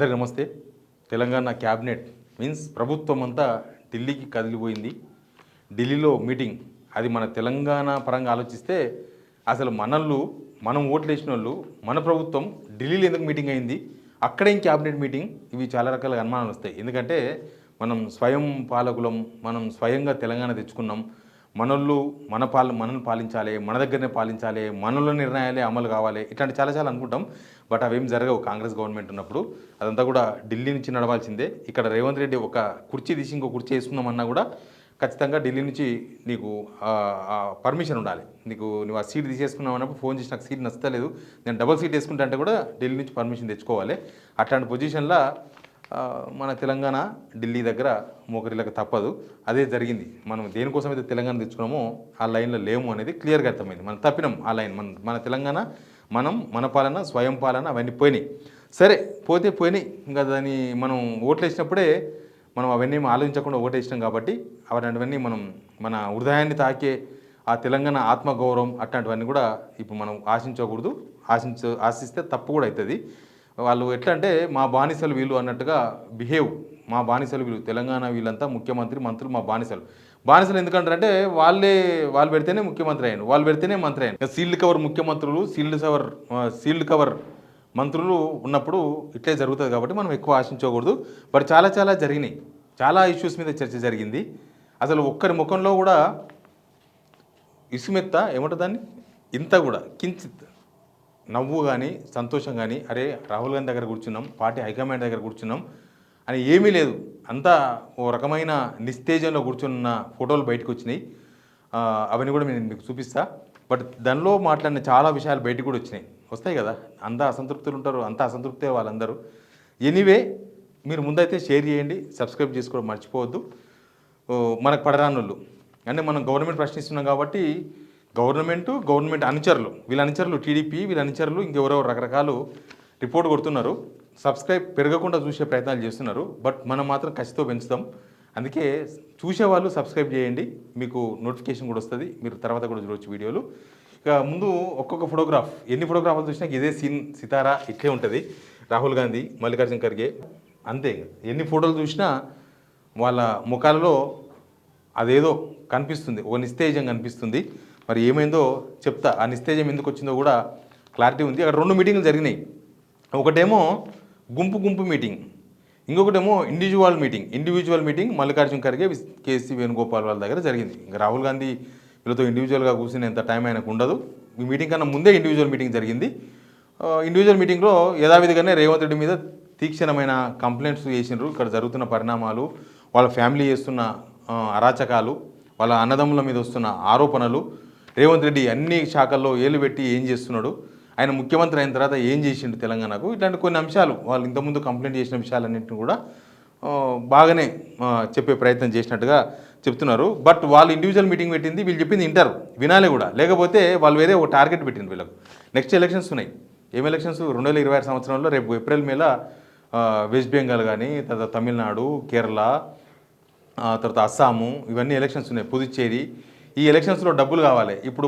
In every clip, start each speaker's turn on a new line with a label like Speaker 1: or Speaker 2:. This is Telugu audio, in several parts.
Speaker 1: అందరికీ నమస్తే. తెలంగాణ క్యాబినెట్ మీన్స్ ప్రభుత్వం అంతా ఢిల్లీకి కదిలిపోయింది. ఢిల్లీలో మీటింగ్, అది మన తెలంగాణ పరంగా ఆలోచిస్తే అసలు మనం ఓట్లు వేసిన వాళ్ళు, మన ప్రభుత్వం ఢిల్లీలో ఎందుకు మీటింగ్ అయింది, అక్కడేం క్యాబినెట్ మీటింగ్, ఇవి చాలా రకాల అనుమానాలు వస్తాయి. ఎందుకంటే మనం స్వయం పాలకులం, మనం స్వయంగా తెలంగాణ తెచ్చుకున్నాం. మనల్ని పాలించాలి, మన దగ్గరనే పాలించాలి, మనలో నిర్ణయాలే అమలు కావాలి, ఇట్లాంటి చాలా అనుకుంటాం. బట్ అవేం జరగవు కాంగ్రెస్ గవర్నమెంట్ ఉన్నప్పుడు. అదంతా కూడా ఢిల్లీ నుంచి నడవాల్సిందే. ఇక్కడ రేవంత్ రెడ్డి ఒక కుర్చీ తీసి ఇంకో కుర్చీ వేసుకుందామన్నా కూడా ఖచ్చితంగా ఢిల్లీ నుంచి నీకు పర్మిషన్ ఉండాలి. నువ్వు ఆ సీట్ తీసేసుకున్నావు అన్నప్పుడు ఫోన్ చేసి నాకు సీట్ నచ్చలేదు, నేను డబుల్ సీట్ వేసుకుంటా అంటే కూడా ఢిల్లీ నుంచి పర్మిషన్ తెచ్చుకోవాలి. అట్లాంటి పొజిషన్లో మన తెలంగాణ ఢిల్లీ దగ్గర మోకరిలకు తప్పదు. అదే జరిగింది. మనం దేనికోసం అయితే తెలంగాణ తెచ్చుకున్నామో ఆ లైన్లో లేము అనేది క్లియర్గా అర్థమైంది. మనం తప్పినాం ఆ లైన్. మన తెలంగాణ, మన పాలన, స్వయం పాలన అవన్నీ పోయినాయి. సరే పోయినాయి. ఇంకా దాన్ని మనం ఓట్లు వేసినప్పుడే మనం అవన్నీ ఆలోచించకుండా ఓటేసినాం కాబట్టి అవన్నీ మన హృదయాన్ని తాకే ఆ తెలంగాణ ఆత్మగౌరవం అట్లాంటివన్నీ కూడా ఇప్పుడు మనం ఆశించకూడదు. ఆశిస్తే తప్పు కూడా అవుతుంది. వాళ్ళు ఎట్లా అంటే మా బానిసలు వీళ్ళు అన్నట్టుగా బిహేవ్. మా బానిసలు వీళ్ళు, తెలంగాణ వీళ్ళంతా ముఖ్యమంత్రి, మంత్రులు మా బానిసలు ఎందుకంటారంటే వాళ్ళు పెడితేనే ముఖ్యమంత్రి అయ్యాను, వాళ్ళు పెడితేనే మంత్రి అయ్యాను. సీల్డ్ కవర్ ముఖ్యమంత్రులు, సీల్డ్ కవర్ మంత్రులు ఉన్నప్పుడు ఇట్లే జరుగుతుంది కాబట్టి మనం ఎక్కువ ఆశించకూడదు. బట్ చాలా జరిగినాయి. చాలా ఇష్యూస్ మీద చర్చ జరిగింది. అసలు ఒక్కరి ముఖంలో కూడా ఇసుమెత్త ఏమంటుంది దాన్ని, ఇంత కూడా కించిత్ నవ్వు కానీ సంతోషం కానీ, అరే రాహుల్ గాంధీ దగ్గర కూర్చున్నాం, పార్టీ హైకమాండ్ దగ్గర కూర్చున్నాం అని ఏమీ లేదు. అంతా ఓ రకమైన నిస్తేజంలో కూర్చున్న ఫోటోలు బయటకు వచ్చినాయి. అవన్నీ కూడా నేను మీకు చూపిస్తా. బట్ దానిలో మాట్లాడిన చాలా విషయాలు బయటకు కూడా వస్తాయి కదా. అంతా అసంతృప్తులు ఉంటారు, అంతా అసంతృప్తే వాళ్ళందరూ. ఎనీవే, మీరు ముందైతే షేర్ చేయండి, సబ్స్క్రైబ్ చేసుకోవడం మర్చిపోవద్దు. మనకు పడరానోళ్ళు అంటే మనం గవర్నమెంట్ ప్రశ్నిస్తున్నాం కాబట్టి గవర్నమెంట్ అనుచరులు, వీళ్ళ అనుచరులు టీడీపీ, వీళ్ళ అనుచరులు ఇంకెవరో రకరకాలు రిపోర్ట్ కొడుతున్నారు. సబ్స్క్రైబ్ పెరగకుండా చూసే ప్రయత్నాలు చేస్తున్నారు. బట్ మనం మాత్రం కసితో పెంచుతాం. అందుకే చూసేవాళ్ళు సబ్స్క్రైబ్ చేయండి, మీకు నోటిఫికేషన్ కూడా వస్తుంది, మీరు తర్వాత కూడా చూడవచ్చు వీడియోలు. ఇక ముందు ఒక్కొక్క ఫోటోగ్రాఫ్, ఎన్ని ఫోటోగ్రాఫ్లు చూసినా ఇదే సీన్, సితారా ఇట్లే ఉంటుంది. రాహుల్ గాంధీ, మల్లికార్జున ఖర్గే, అంతే. ఎన్ని ఫోటోలు చూసినా వాళ్ళ ముఖాలలో అదేదో కనిపిస్తుంది, ఒక నిస్తేజం కనిపిస్తుంది. మరి ఏమైందో చెప్తా. ఆ నిస్తేజం ఎందుకు వచ్చిందో కూడా క్లారిటీ ఉంది. అక్కడ 2 మీటింగ్లు జరిగినాయి. ఒకటేమో గుంపు మీటింగ్, ఇంకొకటేమో individual meeting Mallikarjuna Kharge, KC Venugopal వాళ్ళ దగ్గర జరిగింది. ఇంకా రాహుల్ గాంధీ వీళ్ళతో ఇండివిజువల్గా కూర్చునేంత టైం ఆయనకు ఉండదు. ఈ మీటింగ్ కన్నా ముందే ఇండివిజువల్ మీటింగ్ జరిగింది. ఇండివిజువల్ మీటింగ్లో యథావిధిగానే రేవంత్ రెడ్డి మీద తీక్షణమైన కంప్లైంట్స్ చేసినారు. ఇక్కడ జరుగుతున్న పరిణామాలు, వాళ్ళ ఫ్యామిలీ చేస్తున్న అరాచకాలు, వాళ్ళ అన్నదమ్ముల మీద వస్తున్న ఆరోపణలు, రేవంత్ రెడ్డి అన్ని శాఖల్లో ఏలు పెట్టి ఏం చేస్తున్నాడు, ఆయన ముఖ్యమంత్రి అయిన తర్వాత ఏం చేసిండు తెలంగాణకు, ఇట్లాంటి కొన్ని అంశాలు వాళ్ళు ఇంతకుముందు కంప్లైంట్ చేసిన విషయాలన్నింటినీ కూడా బాగానే చెప్పే ప్రయత్నం చేసినట్టుగా చెప్తున్నారు. బట్ వాళ్ళు ఇండివిజువల్ మీటింగ్ పెట్టింది, వీళ్ళు చెప్పింది ఇంటారు, వినాలి కూడా. లేకపోతే వాళ్ళు వేరే ఒక టార్గెట్ పెట్టింది వీళ్ళకు. నెక్స్ట్ ఎలక్షన్స్ ఉన్నాయి. ఏం ఎలక్షన్స్? 2026 సంవత్సరంలో రేపు ఏప్రిల్ మేల వెస్ట్ బెంగాల్ కానీ, తర్వాత తమిళనాడు, కేరళ, తర్వాత అస్సాము, ఇవన్నీ ఎలక్షన్స్ ఉన్నాయి, పుదుచ్చేరి. ఈ ఎలక్షన్స్లో డబ్బులు కావాలి. ఇప్పుడు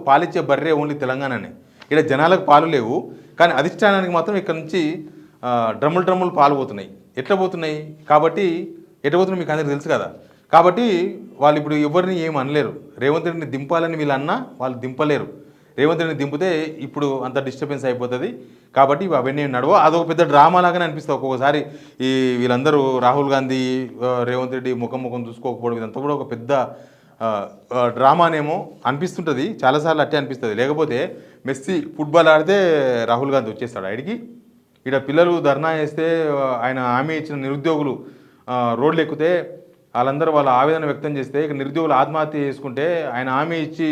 Speaker 1: పాలిచ్చే బర్రె ఓన్లీ తెలంగాణనే. ఇక్కడ జనాలకు పాలు లేవు, కానీ అధిష్టానానికి మాత్రం ఇక్కడ నుంచి డ్రమ్ములు పాలు పోతున్నాయి. ఎట్లా పోతున్నాయి కాబట్టి, ఎట్లా పోతున్నాయి మీకు అందరికీ తెలుసు కదా. కాబట్టి వాళ్ళు ఇప్పుడు ఎవరిని ఏం అనలేరు. రేవంత్ రెడ్డిని దింపాలని వీళ్ళు అన్నా వాళ్ళు దింపలేరు. రేవంత్ రెడ్డిని దింపితే ఇప్పుడు అంత డిస్టర్బెన్స్ అయిపోతుంది. కాబట్టి అవన్నీ నడవ. అదొక పెద్ద డ్రామా లాగానే అనిపిస్తుంది ఒక్కొక్కసారి. వీళ్ళందరూ రాహుల్ గాంధీ, రేవంత్ రెడ్డి ముఖం చూసుకోకపోవడం, ఇదంతా కూడా ఒక పెద్ద డ్రామానేమో అనిపిస్తుంటుంది. చాలాసార్లు అట్టే అనిపిస్తుంది. లేకపోతే మెస్సీ ఫుట్బాల్ ఆడితే రాహుల్ గాంధీ వచ్చేస్తాడు ఆయనకి. ఇక్కడ పిల్లలు ధర్నా చేస్తే, ఆయన హామీ ఇచ్చిన నిరుద్యోగులు రోడ్లు ఎక్కితే వాళ్ళందరూ వాళ్ళ ఆవేదన వ్యక్తం చేస్తే, ఇక నిరుద్యోగులు ఆత్మహత్య చేసుకుంటే, ఆయన హామీ ఇచ్చి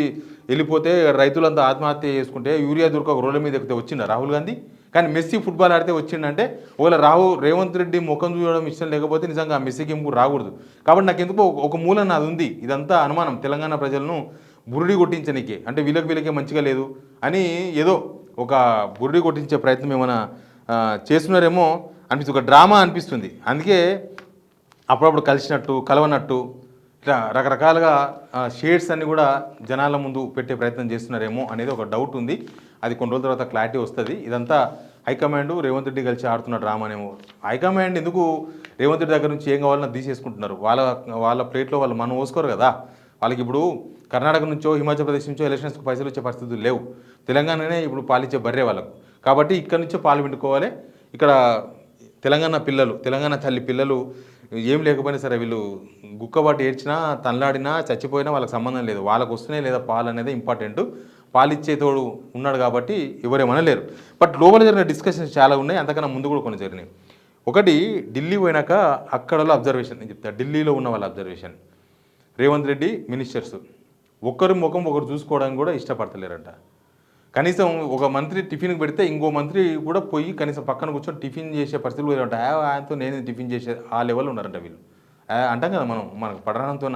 Speaker 1: వెళ్ళిపోతే రైతులంతా ఆత్మహత్య చేసుకుంటే, యూరియా దొరక రోడ్ల మీద ఎక్కితే వచ్చిందా రాహుల్ గాంధీ? కానీ మెస్సీ ఫుట్బాల్ ఆడితే వచ్చిందంటే ఒకవేళ రేవంత్ రెడ్డి ముఖం చూడడం ఇష్టం లేకపోతే నిజంగా ఆ మెస్సీకి ఇంకూ రాకూడదు. కాబట్టి నాకు ఎందుకో ఒక మూలన అది ఉంది. ఇదంతా అనుమానం, తెలంగాణ ప్రజలను బురుడి కొట్టించనికే, అంటే వీళ్ళకే మంచిగా లేదు అని ఏదో ఒక బురుడి కొట్టించే ప్రయత్నం ఏమైనా చేస్తున్నారేమో అనిపిస్తుంది. ఒక డ్రామా అనిపిస్తుంది. అందుకే అప్పుడప్పుడు కలిసినట్టు కలవనట్టు ఇట్లా రకరకాలుగా షేడ్స్ అన్నీ కూడా జనాల ముందు పెట్టే ప్రయత్నం చేస్తున్నారేమో అనేది ఒక డౌట్ ఉంది. అది కొన్ని రోజుల తర్వాత క్లారిటీ వస్తుంది. ఇదంతా హైకమాండ్ రేవంత్ రెడ్డి కలిసి ఆడుతున్న డ్రామానేమో. హైకమాండ్ ఎందుకు రేవంత్ రెడ్డి దగ్గర నుంచి ఏం కావాలన్నా తీసేసుకుంటున్నారు. వాళ్ళ ప్లేట్లో వాళ్ళు మనం పోసుకోరు కదా. వాళ్ళకి ఇప్పుడు కర్ణాటక నుంచో హిమాచల్ ప్రదేశ్ నుంచో ఎలక్షన్స్కి పైసలు వచ్చే పరిస్థితులు లేవు. తెలంగాణనే ఇప్పుడు పాలించే బర్రే వాళ్ళకు. కాబట్టి ఇక్కడ నుంచో పాలు పిండుకోవాలి. ఇక్కడ తెలంగాణ పిల్లలు, తెలంగాణ తల్లి పిల్లలు ఏం లేకపోయినా సరే వీళ్ళు గుక్కబాటు ఏడ్చినా తనలాడినా చచ్చిపోయినా వాళ్ళకి సంబంధం లేదు. వాళ్ళకు వస్తున్నాయి లేదా పాలు అనేది ఇంపార్టెంట్. పాలిచ్చేతోడు ఉన్నాడు కాబట్టి ఎవరేమనలేరు. బట్ లోపల జరిగిన డిస్కషన్స్ చాలా ఉన్నాయి. అంతకన్నా ముందు కూడా కొన్ని జరిగినాయి. ఒకటి, ఢిల్లీ పోయినాక అక్కడలో అబ్జర్వేషన్ నేను చెప్తా. ఢిల్లీలో ఉన్న వాళ్ళ అబ్జర్వేషన్, రేవంత్ రెడ్డి మినిస్టర్స్ ఒక్కరి ముఖం ఒకరు చూసుకోవడానికి కూడా ఇష్టపడతలేరంట. కనీసం ఒక మంత్రి టిఫిన్కి పెడితే ఇంకో మంత్రి కూడా పోయి కనీసం పక్కన కూర్చొని టిఫిన్ చేసే పరిస్థితులు కూడా ఉంటాయి. ఆయనతో నేను టిఫిన్ చేసే ఆ లెవెల్లో ఉన్నారంట వీళ్ళు. అంటాం కదా మనకు పడడంతో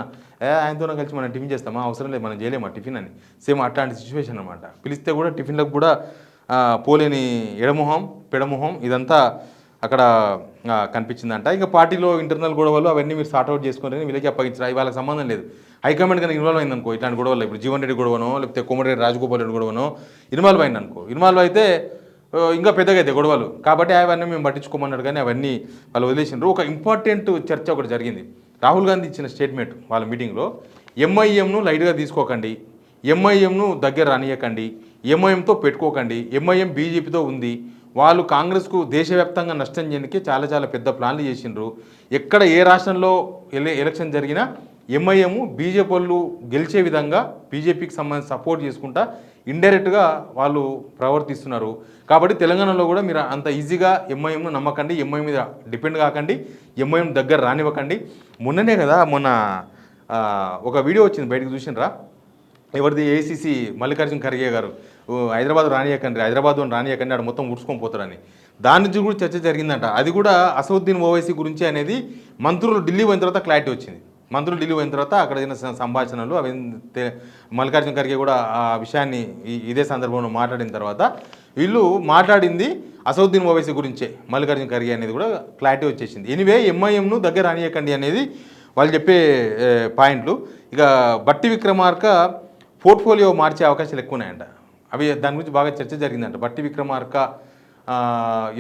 Speaker 1: ఆయనతో కలిసి మనం టిఫిన్ చేస్తామా, అవసరం లేదు మనం చేయలేమా టిఫిన్ అని. సేమ్ అట్లాంటి సిచ్యువేషన్ అనమాట. పిలిస్తే కూడా టిఫిన్లకు కూడా పోలేని ఎడమొహం పెడమొహం ఇదంతా అక్కడ కనిపించిందంట. ఇంకా పార్టీలో ఇంటర్నల్ గొడవలు అవన్నీ మీరు సార్ట్అవుట్ చేసుకుంటే వీళ్ళకి అప్పగించారు. వాళ్ళకి సంబంధం లేదు. హైకమాండ్ కనుక ఇన్వాల్వ్ అయిందనుకో ఇట్లాంటి గొడవలు, ఇప్పుడు జీవన్ రెడ్డి గొడవనో లేకపోతే కోమటిరెడ్డి రాజగోపాల్ రెడ్డి గొడవనో ఇన్వాల్వ్ అయిందనుకో, ఇన్వాల్వ్ అయితే ఇంకా పెద్దగా అయితే గొడవలు. కాబట్టి అవన్నీ మేము పట్టించుకోమన్నాడు. కానీ అవన్నీ వాళ్ళు వదిలేసినారు. ఒక ఇంపార్టెంట్ చర్చ ఒకటి జరిగింది. రాహుల్ గాంధీ ఇచ్చిన స్టేట్మెంట్ వాళ్ళ మీటింగ్లో, ఎంఐఎంను లైట్గా తీసుకోకండి, ఎంఐఎంను దగ్గర రానియకండి, ఎంఐఎంతో పెట్టుకోకండి, ఎంఐఎం బీజేపీతో ఉంది, వాళ్ళు కాంగ్రెస్కు దేశవ్యాప్తంగా నష్టం చేయడానికి చాలా చాలా పెద్ద ప్లాన్లు చేసిండ్రు. ఎక్కడ ఏ రాష్ట్రంలో ఎలక్షన్ జరిగినా ఎంఐఎం బీజేపీ వాళ్ళు గెలిచే విధంగా బీజేపీకి సంబంధించి సపోర్ట్ చేసుకుంటా ఇండైరెక్ట్గా వాళ్ళు ప్రవర్తిస్తున్నారు. కాబట్టి తెలంగాణలో కూడా మీరు అంత ఈజీగా ఎంఐఎంను నమ్మకండి, ఎంఐఎం మీద డిపెండ్ కాకండి, ఎంఐఎం దగ్గర రానివ్వకండి. మొన్ననే కదా ఒక వీడియో వచ్చింది బయటకు చూసినరా, ఎవరిది ఏఐసీసీ మల్లికార్జున ఖర్గే గారు హైదరాబాద్ రానియకండి, హైదరాబాద్ రానియకండి, ఆడ మొత్తం ఉడుచుకొని పోతారని. దాని నుంచి కూడా చర్చ జరిగిందంట. అది కూడా అసదుద్దీన్ ఓవైసీ గురించి అనేది మంత్రులు ఢిల్లీ పోయిన తర్వాత క్లారిటీ వచ్చింది. మంత్రులు ఢిల్లీ పోయిన తర్వాత అక్కడ జరిగిన సంభాషణలు అవి మల్లికార్జున ఖర్గే కూడా ఆ విషయాన్ని ఇదే సందర్భంలో మాట్లాడిన తర్వాత వీళ్ళు మాట్లాడింది అసదుద్దీన్ ఓవైసీ గురించే, మల్లికార్జున ఖర్గే అనేది కూడా క్లారిటీ వచ్చేసింది. ఎనీవే ఎంఐఎంను దగ్గర రానియకండి అనేది వాళ్ళు చెప్పే పాయింట్లు. ఇక బట్టి విక్రమార్క పోర్ట్ఫోలియో మార్చే అవకాశాలు ఎక్కువ ఉన్నాయంట. అవి దాని గురించి బాగా చర్చ జరిగిందంట. బట్టి విక్రమార్క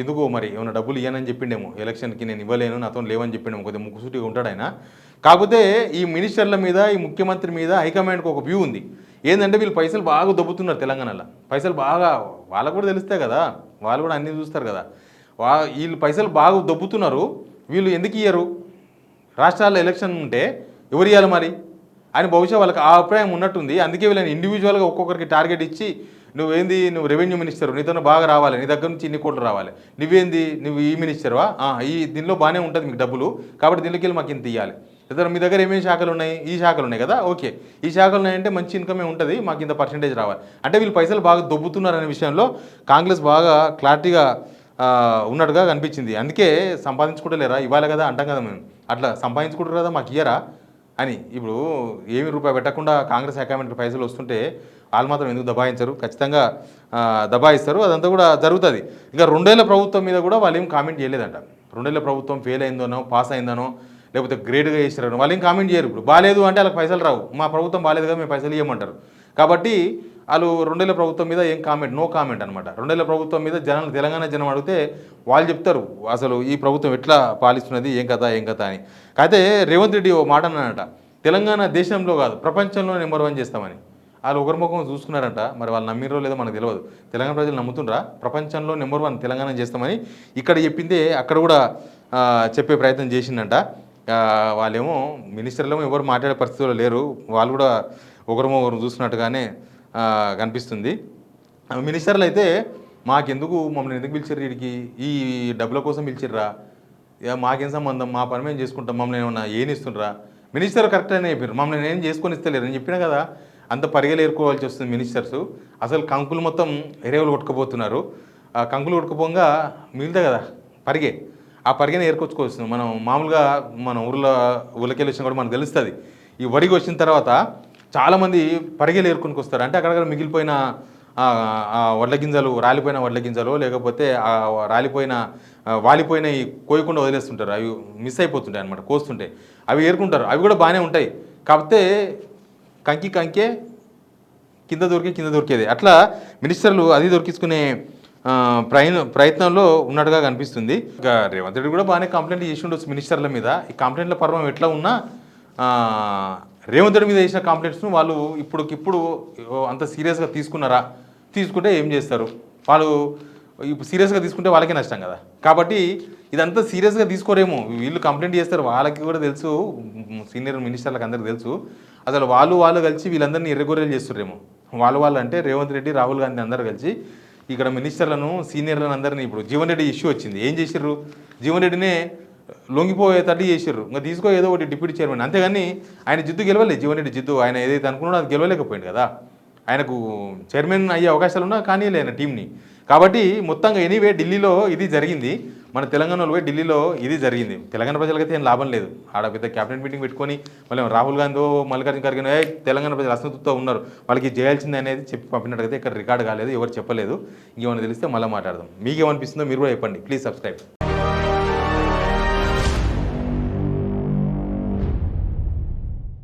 Speaker 1: ఎందుకో మరి ఏమైనా డబ్బులు ఇవ్వనని చెప్పిండేమో, ఎలక్షన్కి నేను ఇవ్వలేను, నాతో లేవని చెప్పిండేమో, కొద్దిగా ముక్కుసూటిగా ఉంటాడు ఆయన. కాకపోతే ఈ మినిస్టర్ల మీద, ఈ ముఖ్యమంత్రి మీద హైకమాండ్కి ఒక వ్యూ ఉంది. ఏంటంటే వీళ్ళు పైసలు బాగా దొబ్బుతున్నారు తెలంగాణలో. పైసలు బాగా వాళ్ళకు కూడా తెలుస్తాయి కదా, వాళ్ళు కూడా అన్నీ చూస్తారు కదా. వీళ్ళు పైసలు బాగా దొబ్బుతున్నారు, వీళ్ళు ఎందుకు ఇయ్యరు, రాష్ట్రాల్లో ఎలక్షన్ ఉంటే ఎవరు ఇవ్వాలి మరి అని బహుశా వాళ్ళకి ఆ అభిప్రాయం ఉన్నట్టుంది. అందుకే వీళ్ళని ఇండివిజువల్గా ఒక్కొక్కరికి టార్గెట్ ఇచ్చి, నువ్వు రెవెన్యూ మినిస్టర్, నీతో బాగా రావాలి, నీ దగ్గర నుంచి ఇన్ని కోట్లు రావాలి, నువ్వు ఈ మినిస్టర్వా, దీనిలో బాగానే ఉంటుంది మీకు డబ్బులు, కాబట్టి దీనికి వెళ్ళి మాకు ఇంత ఇవ్వాలి. లేదా మీ దగ్గర ఏమేమి శాఖలు ఉన్నాయి, ఈ శాఖలు ఉన్నాయి కదా, ఓకే ఈ శాఖలు ఉన్నాయంటే మంచి ఇన్కమే ఉంటుంది, మాకు ఇంత పర్సెంటేజ్ రావాలి. అంటే వీళ్ళు పైసలు బాగా దొబ్బుతున్నారనే విషయంలో కాంగ్రెస్ బాగా క్లారిటీగా ఉన్నట్టుగా కనిపించింది. అందుకే సంపాదించుకుంటలేరా, ఇవ్వాలి కదా అంటాం కదా మేము, అట్లా సంపాదించుకుంటారు కదా మాకు ఇయ్యరా అని. ఇప్పుడు ఏమి రూపాయి పెట్టకుండా కాంగ్రెస్ హైకమాండ్కి పైసలు వస్తుంటే వాళ్ళు మాత్రం ఎందుకు దబాయించరు, ఖచ్చితంగా దబాయిస్తారు, అదంతా కూడా జరుగుతుంది. ఇంకా 2 ఏళ్ల ప్రభుత్వం మీద కూడా వాళ్ళు ఏం కామెంట్ చేయలేదంట. 2 ఏళ్ల ప్రభుత్వం ఫెయిల్ అయిందనో పాస్ అయిందనో లేకపోతే గ్రేడ్గా చేసినారనో వాళ్ళు ఏం కామెంట్ చేయరు. ఇప్పుడు బాగాలేదు అంటే వాళ్ళకి పైసలు రావు, మా ప్రభుత్వం బాగాలేదు కదా మేము పైసలు ఇవ్వమంటారు. కాబట్టి వాళ్ళు 2 ఏళ్ల ప్రభుత్వం మీద ఏం కామెంట్, నో కామెంట్ అనమాట. 2 ఏళ్ల ప్రభుత్వం మీద తెలంగాణ జనం అడిగితే వాళ్ళు చెప్తారు అసలు ఈ ప్రభుత్వం ఎట్లా పాలిస్తున్నది, ఏం కథ అని. అయితే రేవంత్ రెడ్డి ఓ మాట అన్నాడట, తెలంగాణ దేశంలో కాదు ప్రపంచంలో నెంబర్ 1 చేస్తామని. వాళ్ళు ఒకరి ముఖం చూసుకున్నారంట, మరి వాళ్ళు నమ్మిరో లేదో మనకు తెలియదు. తెలంగాణ ప్రజలు నమ్ముతుండ్రా ప్రపంచంలో నెంబర్ 1 తెలంగాణ చేస్తామని? ఇక్కడ చెప్పిందే అక్కడ కూడా చెప్పే ప్రయత్నం చేసిందంట. వాళ్ళేమో మినిస్టర్లేమో ఎవరు మాట్లాడే పరిస్థితుల్లో లేరు, వాళ్ళు కూడా ఒకరు చూస్తున్నట్టుగానే కనిపిస్తుంది. మినిస్టర్లు అయితే మాకెందుకు, మమ్మల్ని ఎందుకు పిలిచారు వీడికి, ఈ డబ్బుల కోసం పిలిచిర్రా, మాకేం సంబంధం, మా పని మేము చేసుకుంటాం, మమ్మల్ని ఏమన్నా ఏనిస్తుండ్రా, మినిస్టర్ కరెక్ట్ అని చెప్పారు, మమ్మల్ని ఏం చేసుకొని ఇస్తలేరు అని చెప్పినా కదా. అంత పరిగెలు ఏరుకోవాల్సి వస్తుంది మినిస్టర్స్. అసలు కంకులు మొత్తం ఎరేవులు కొట్టుకుపోతున్నారు. ఆ కంకులు కొట్టుకుపోగా మిగులుతాయి కదా పరిగే, ఆ పరిగెని ఏరుకొచ్చుకోవచ్చు. మనం మామూలుగా మన ఊళ్ళకెళ్ళి వచ్చినా కూడా మనకు తెలుస్తుంది. ఈ వరికి వచ్చిన తర్వాత చాలామంది పరిగెలు ఏరుకొని వస్తారు. అంటే అక్కడక్కడ మిగిలిపోయిన వడ్ల గింజలు, రాలిపోయిన వడ్ల గింజలు, లేకపోతే వాలిపోయిన కోయకుండా వదిలేస్తుంటారు, అవి మిస్ అయిపోతుంటాయి అనమాట కోస్తుంటే, అవి ఏరుకుంటారు. అవి కూడా బాగానే ఉంటాయి, కాకపోతే కంకే కింద దొరికేది. అట్లా మినిస్టర్లు అది దొరికించుకునే ప్రయత్నంలో ఉన్నట్టుగా కనిపిస్తుంది. ఇక రేవంత్ రెడ్డి కూడా బాగానే కంప్లైంట్ చేసి ఉండొచ్చు మినిస్టర్ల మీద. ఈ కంప్లైంట్ల పర్వం ఎట్లా ఉన్నా ఆ, రేవంత్ రెడ్డి మీద చేసిన కంప్లైంట్స్ను వాళ్ళు ఇప్పుడుకిప్పుడు అంత సీరియస్గా తీసుకున్నారా? తీసుకుంటే ఏం చేస్తారు? వాళ్ళు ఇప్పుడు సీరియస్గా తీసుకుంటే వాళ్ళకే నష్టం కదా. కాబట్టి ఇదంతా సీరియస్గా తీసుకోరేమో. వీళ్ళు కంప్లైంట్ చేస్తారు, వాళ్ళకి కూడా తెలుసు, సీనియర్ మినిస్టర్లకు అందరికీ తెలుసు. అసలు వాళ్ళు కలిసి వీళ్ళందరినీ ఎర్రగొర్రెలు చేస్తుర్రేమో. వాళ్ళు అంటే రేవంత్ రెడ్డి, రాహుల్ గాంధీ అందరూ కలిసి ఇక్కడ మినిస్టర్లను, సీనియర్లను అందరినీ, ఇప్పుడు జీవన్ రెడ్డి ఇష్యూ వచ్చింది, ఏం చేసిర్రు? జీవన్ రెడ్డినే లొంగిపోయేటట్టు చేసిర్రు. ఇంకా తీసుకో ఏదో ఒకటి డిప్యూటీ చైర్మన్, అంతేగాని ఆయన జిద్దు గెలవలేదు. జీవన్ రెడ్డి జిద్దు ఆయన ఏదైతే అనుకున్నాడో అది గెలవలేకపోయింది కదా. ఆయనకు చైర్మన్ అయ్యే అవకాశాలు ఉన్నా కానీ ఆయన టీంని. కాబట్టి మొత్తంగా ఎనీవే ఢిల్లీలో ఇది జరిగింది. మన తెలంగాణలో పోయి ఢిల్లీలో ఇది జరిగింది. తెలంగాణ ప్రజలకైతే ఏం లాభం లేదు. ఆడ పెద్ద క్యాబినెట్ మీటింగ్ పెట్టుకొని మళ్ళీ రాహుల్ గాంధీ, మల్లికార్జున ఖర్గే తెలంగాణ ప్రజలు అసంతృప్తితో ఉన్నారు, వాళ్ళకి చేయాల్సింది అనేది చెప్పి పంపినట్టుగైతే ఇక్కడ రికార్డు కాలేదు, ఎవరు చెప్పలేదు. ఇంకేమైనా తెలిస్తే మళ్ళీ మాట్లాడదాం. మీకేమనిపిస్తుందో మీరు కూడా చెప్పండి. Please subscribe.